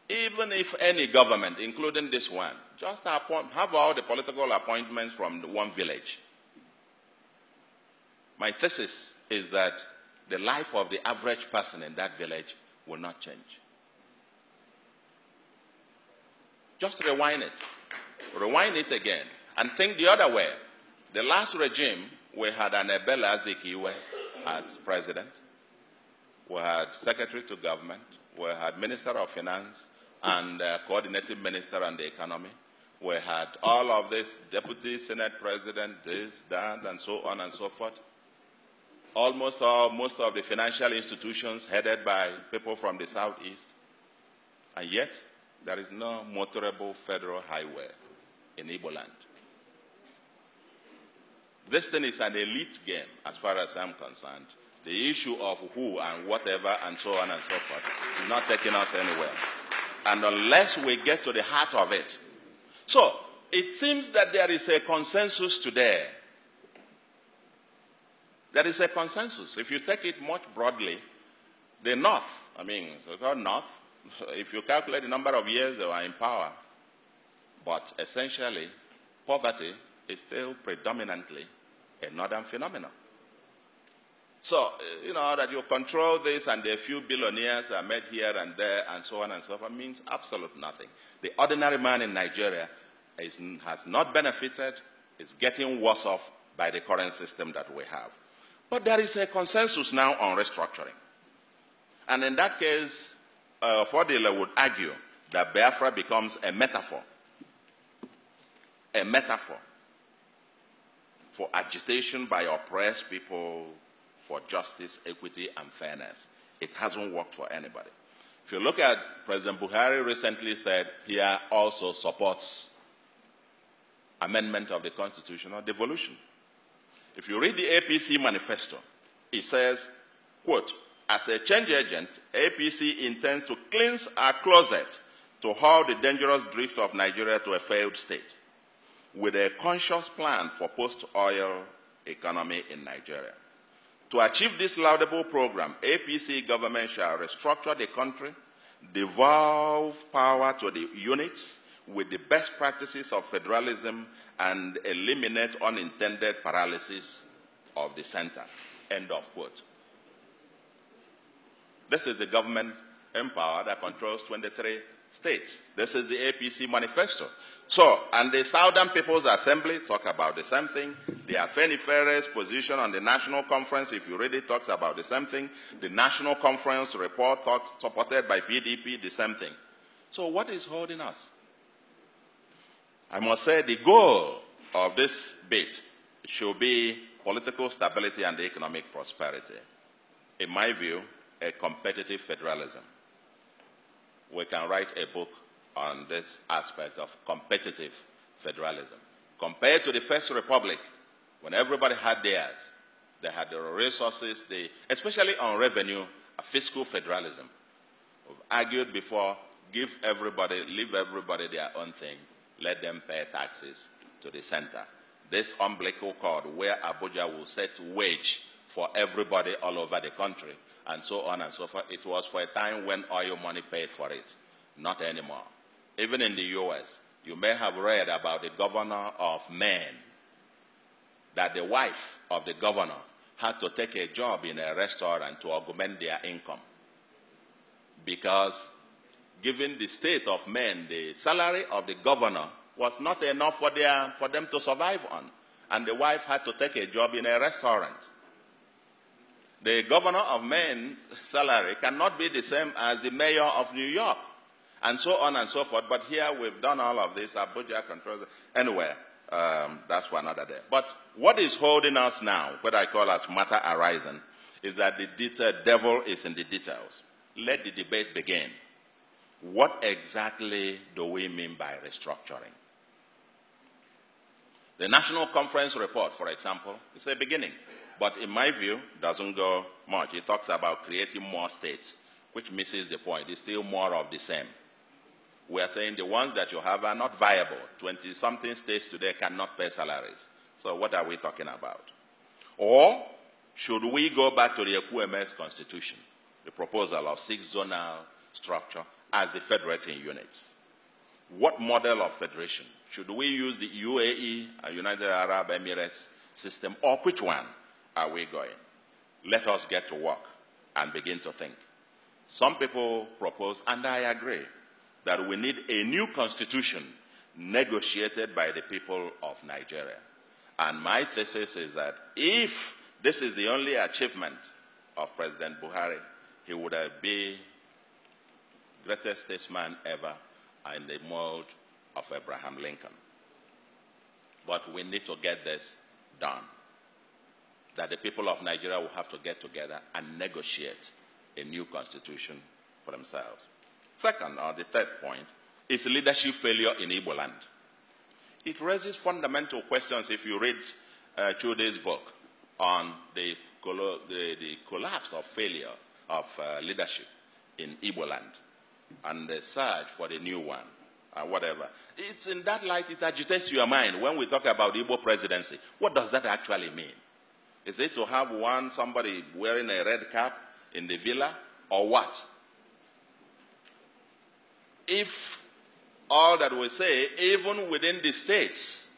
even if any government, including this one, just have all the political appointments from one village. My thesis is that the life of the average person in that village will not change. Just rewind it again, and think the other way. The last regime, we had an Ebele Azikiwe as president. We had secretary to government. We had minister of finance and coordinating minister on the economy. We had all of this, deputy senate president, this, that, and so on and so forth. Most of the financial institutions headed by people from the southeast. And yet, there is no motorable federal highway in Igbo land. This thing is an elite game, as far as I'm concerned. The issue of who and whatever and so on and so forth is not taking us anywhere. And unless we get to the heart of it. So, it seems that there is a consensus today. There is a consensus. If you take it much broadly, the North, so-called North, if you calculate the number of years they were in power, but essentially, poverty is still predominantly a northern phenomenon. So, that you control this and a few billionaires are made here and there and so on and so forth means absolute nothing. The ordinary man in Nigeria has not benefited, is getting worse off by the current system that we have. But there is a consensus now on restructuring. And in that case, Fodile would argue that Biafra becomes a metaphor for agitation by oppressed people for justice, equity, and fairness. It hasn't worked for anybody. If you look at President Buhari recently said he also supports amendment of the Constitution or devolution. If you read the APC manifesto, it says, quote, as a change agent, APC intends to cleanse our closet to halt the dangerous drift of Nigeria to a failed state with a conscious plan for post-oil economy in Nigeria. To achieve this laudable program, APC government shall restructure the country, devolve power to the units with the best practices of federalism, and eliminate unintended paralysis of the center. End of quote. This is the government in power that controls 23 states. This is the APC manifesto. So, and the Southern People's Assembly talk about the same thing. The Afenifere's position on the National Conference, if you read it, talks about the same thing. The National Conference report talks, supported by PDP, the same thing. So what is holding us? I must say the goal of this bit should be political stability and economic prosperity. In my view, a competitive federalism. We can write a book on this aspect of competitive federalism. Compared to the First Republic, when everybody had theirs, they had the resources, especially on revenue, a fiscal federalism. We've argued before, leave everybody their own thing, let them pay taxes to the center. This umbilical cord where Abuja will set wage for everybody all over the country, and so on and so forth. It was for a time when oil money paid for it, not anymore. Even in the US, you may have read about the governor of Maine, that the wife of the governor had to take a job in a restaurant to augment their income. Because given the state of Maine, the salary of the governor was not enough for them to survive on. And the wife had to take a job in a restaurant. The governor of Maine's salary cannot be the same as the mayor of New York, and so on and so forth. But here we've done all of this. Abuja controls it. Anyway, that's for another day. But what is holding us now, what I call as matter arising, is that the devil is in the details. Let the debate begin. What exactly do we mean by restructuring? The National Conference report, for example, is a beginning. But in my view, doesn't go much. It talks about creating more states, which misses the point. It's still more of the same. We are saying the ones that you have are not viable. 20-something states today cannot pay salaries. So what are we talking about? Or should we go back to the Ekwueme's constitution, the proposal of 6-zonal structure, as the federating units. What model of federation? Should we use the UAE, United Arab Emirates system, or which one are we going? Let us get to work and begin to think. Some people propose, and I agree, that we need a new constitution negotiated by the people of Nigeria. And my thesis is that if this is the only achievement of President Buhari, he would be the greatest statesman ever in the mold of Abraham Lincoln. But we need to get this done, that the people of Nigeria will have to get together and negotiate a new constitution for themselves. Second, or the third point, is leadership failure in Igbo land. It raises fundamental questions if you read Chude's book on the collapse of failure of leadership in Igbo land and the search for the new one, whatever. It's in that light it agitates your mind when we talk about Igbo presidency. What does that actually mean? Is it to have somebody wearing a red cap in the villa, or what? If all that we say, even within the states,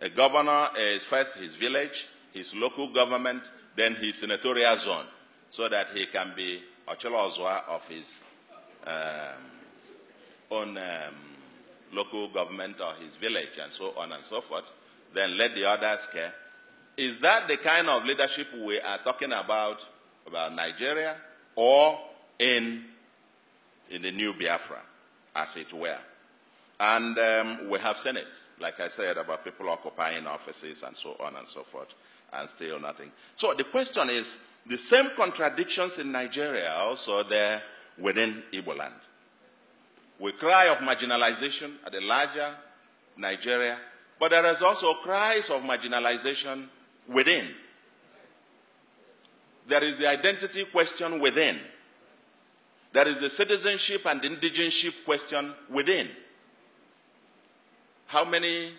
a governor is first his village, his local government, then his senatorial zone, so that he can be Ocholo Ozwa of his own local government or his village, and so on and so forth, then let the others care. Is that the kind of leadership we are talking about Nigeria, or in the new Biafra, as it were? And we have seen it, like I said, about people occupying offices and so on and so forth, and still nothing. So the question is, the same contradictions in Nigeria are also there within Igbo land. We cry of marginalization at the larger Nigeria, but there is also cries of marginalization within. There is the identity question within. There is the citizenship and indigenship question within. How many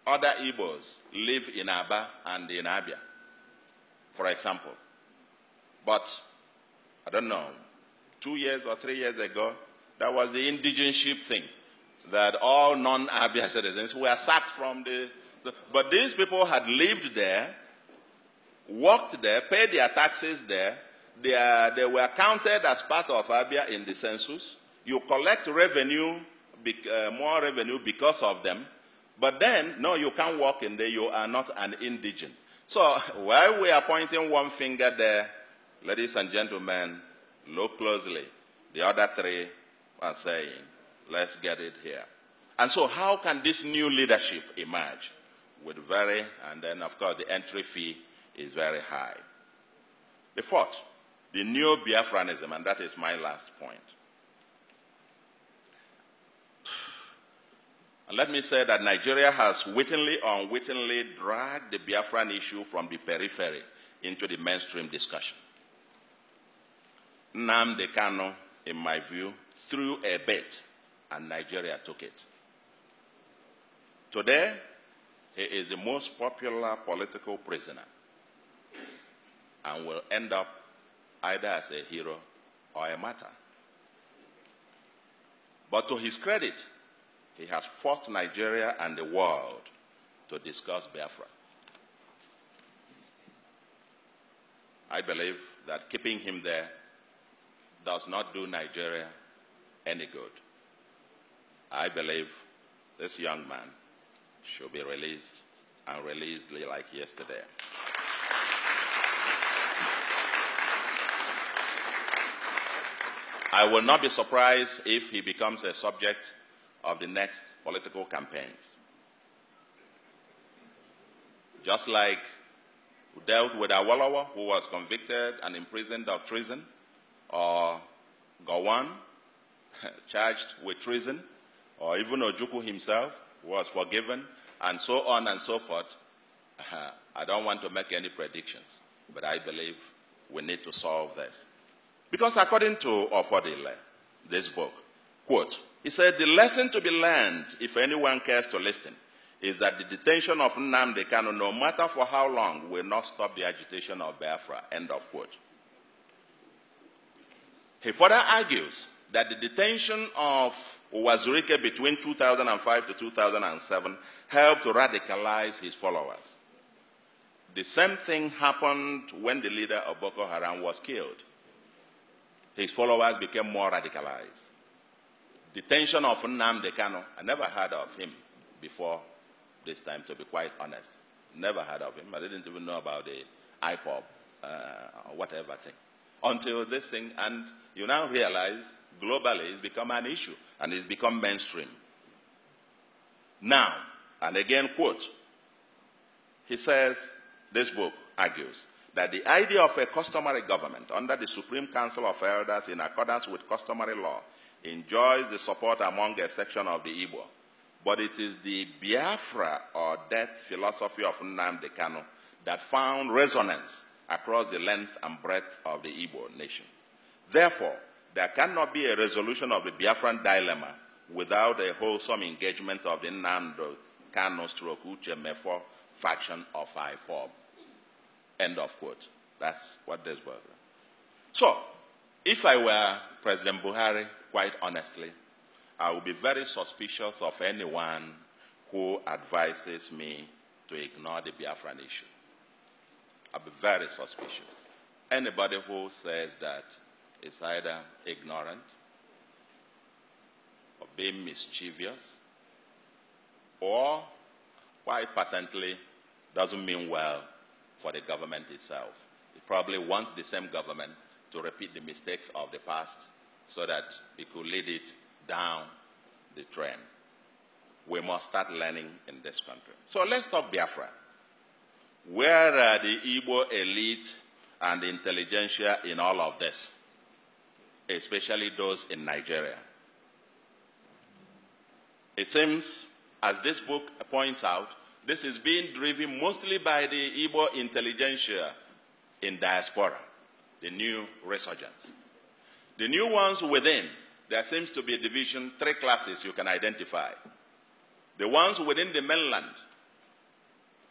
other Igbos live in Aba and in Abia, for example? But, I don't know, 2 years or 3 years ago, that was the indigenship thing, that all non-Abia citizens were sacked from but these people had lived there, worked there, paid their taxes there. They were counted as part of Abia in the census. You collect revenue, more revenue because of them. But then, no, you can't work in there. You are not an indigent. So while we are pointing one finger there, ladies and gentlemen, look closely. The other three are saying, let's get it here. And so how can this new leadership emerge? And then, of course, the entry fee is very high. The fourth, the new Biafranism, and that is my last point. And let me say that Nigeria has wittingly or unwittingly dragged the Biafran issue from the periphery into the mainstream discussion. Nnamdi Kanu, in my view, threw a bait, and Nigeria took it. Today, he is the most popular political prisoner and will end up either as a hero or a martyr. But to his credit, he has forced Nigeria and the world to discuss Biafra. I believe that keeping him there does not do Nigeria any good. I believe this young man should be released, and released like yesterday. I will not be surprised if he becomes a subject of the next political campaigns. Just like we dealt with Awolowo, who was convicted and imprisoned of treason, or Gowon, charged with treason, or even Ojukwu himself was forgiven, and so on and so forth. I don't want to make any predictions, but I believe we need to solve this. Because according to Ofodile, this book, quote, he said, the lesson to be learned, if anyone cares to listen, is that the detention of Nnamdi Kanu, no matter for how long, will not stop the agitation of Biafra, end of quote. He further argues that the detention of Uwazurike between 2005 to 2007 helped to radicalize his followers. The same thing happened when the leader of Boko Haram was killed. His followers became more radicalized. Detention of Nnamdi Kanu, I never heard of him before this time, to be quite honest. Never heard of him. I didn't even know about the IPOB or whatever thing. Until this thing, and you now realize globally it's become an issue and it's become mainstream. Now, and again, quote, he says, this book argues that the idea of a customary government under the Supreme Council of Elders in accordance with customary law enjoys the support among a section of the Igbo, but it is the Biafra or death philosophy of Nnamdi Kanu that found resonance across the length and breadth of the Igbo nation. Therefore, there cannot be a resolution of the Biafran dilemma without a wholesome engagement of the Nnamdi Kanu / Uche Mefo faction of IPOB. End of quote. That's what this was. So, if I were President Buhari, quite honestly, I would be very suspicious of anyone who advises me to ignore the Biafran issue. I'll be very suspicious. Anybody who says that is either ignorant or being mischievous or quite patently doesn't mean well for the government itself. It probably wants the same government to repeat the mistakes of the past so that it could lead it down the train. We must start learning in this country. So let's talk Biafra. Where are the Igbo elite and the intelligentsia in all of this, especially those in Nigeria? It seems, as this book points out, this is being driven mostly by the Igbo intelligentsia in diaspora, the new resurgence. The new ones within, there seems to be a division, 3 classes you can identify. The ones within the mainland,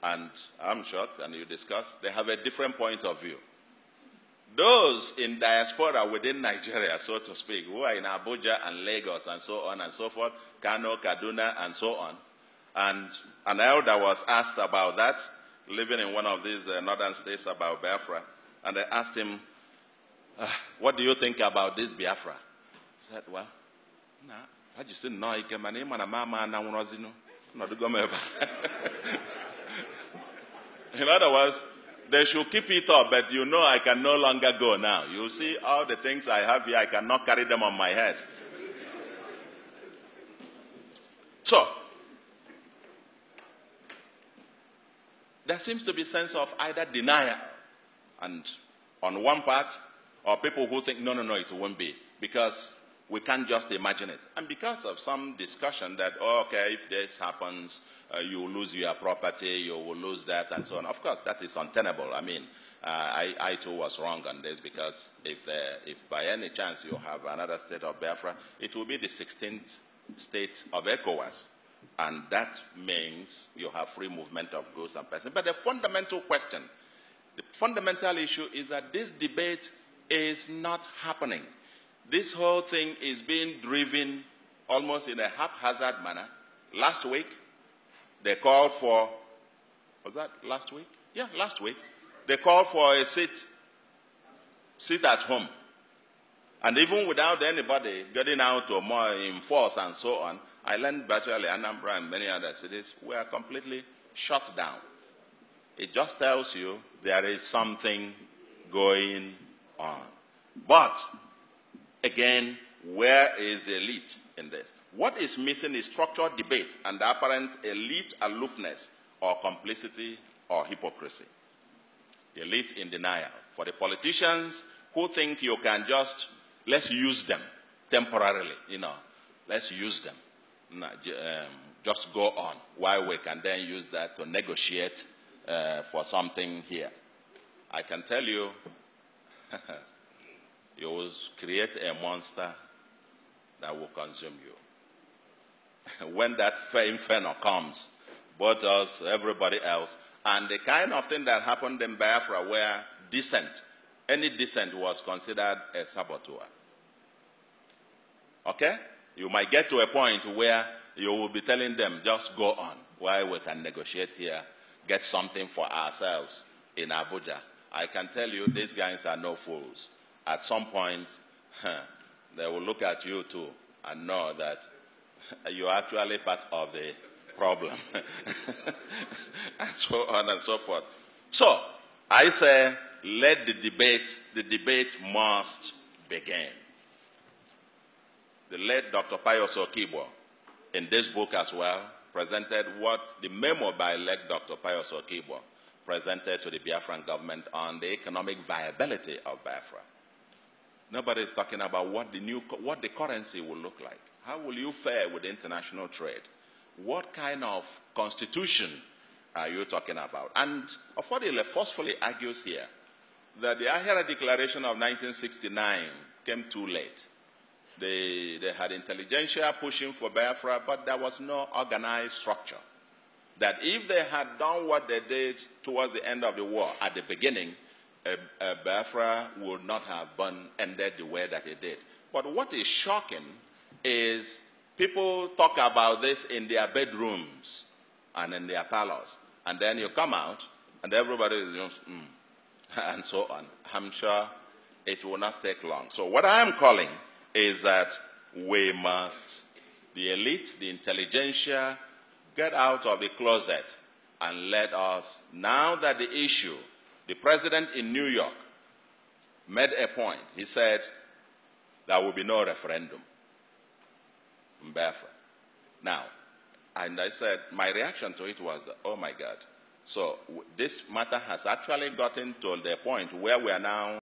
and I'm shocked, and you discuss, they have a different point of view. Those in diaspora within Nigeria, so to speak, who are in Abuja and Lagos and so on and so forth, Kano, Kaduna, and so on. And an elder was asked about that, living in one of these northern states, about Biafra, and they asked him, what do you think about this Biafra? He said, well, nah, I just didn't know. In other words, they should keep it up, but you know I can no longer go now. You see all the things I have here, I cannot carry them on my head. So, there seems to be a sense of either denial, and on one part, or people who think, no, it won't be, because we can't just imagine it. And because of some discussion that, oh, okay, if this happens, you will lose your property, you will lose that, and so on. Of course, that is untenable. I mean, I too was wrong on this, because if by any chance you have another state of Biafra, it will be the 16th state of ECOWAS. And that means you have free movement of goods and persons. But the fundamental question, the fundamental issue is that this debate is not happening. This whole thing is being driven almost in a haphazard manner. Last week, they called for, was that last week? Yeah, last week. They called for a sit at home. And even without anybody getting out or more in force and so on, I learned virtually Anambra and many other cities were completely shut down. It just tells you there is something going on. But, again, where is the elite in this? What is missing is structured debate and the apparent elite aloofness or complicity or hypocrisy. The elite in denial. For the politicians who think you can just, let's use them temporarily, let's use them. Just go on, while we can then use that to negotiate for something here. I can tell you, you will create a monster that will consume you. When that inferno comes, both us, everybody else, and the kind of thing that happened in Biafra where dissent, any dissent was considered a saboteur. Okay? You might get to a point where you will be telling them, just go on, while we can negotiate here, get something for ourselves in Abuja. I can tell you, these guys are no fools. At some point, they will look at you too and know that you're actually part of the problem. And so on and so forth. So, I say, let the debate must begin. The late Dr. Pius Okibo, in this book as well, presented what the memo by late Dr. Pius Okibo presented to the Biafran government on the economic viability of Biafra. Nobody is talking about what the currency will look like. How will you fare with international trade? What kind of constitution are you talking about? And Ofodile forcefully argues here that the Ahira Declaration of 1969 came too late. They had intelligentsia pushing for Biafra, but there was no organized structure. That if they had done what they did towards the end of the war at the beginning, Biafra would not have ended the way that it did. But what is shocking is people talk about this in their bedrooms and in their parlors. And then you come out and everybody is just, and so on. I'm sure it will not take long. So what I am calling is that we must, the elite, the intelligentsia, get out of the closet and let us, now that the issue, the president in New York made a point. He said there will be no referendum in Biafra. Now, and I said, my reaction to it was, oh my God. So this matter has actually gotten to the point where we are now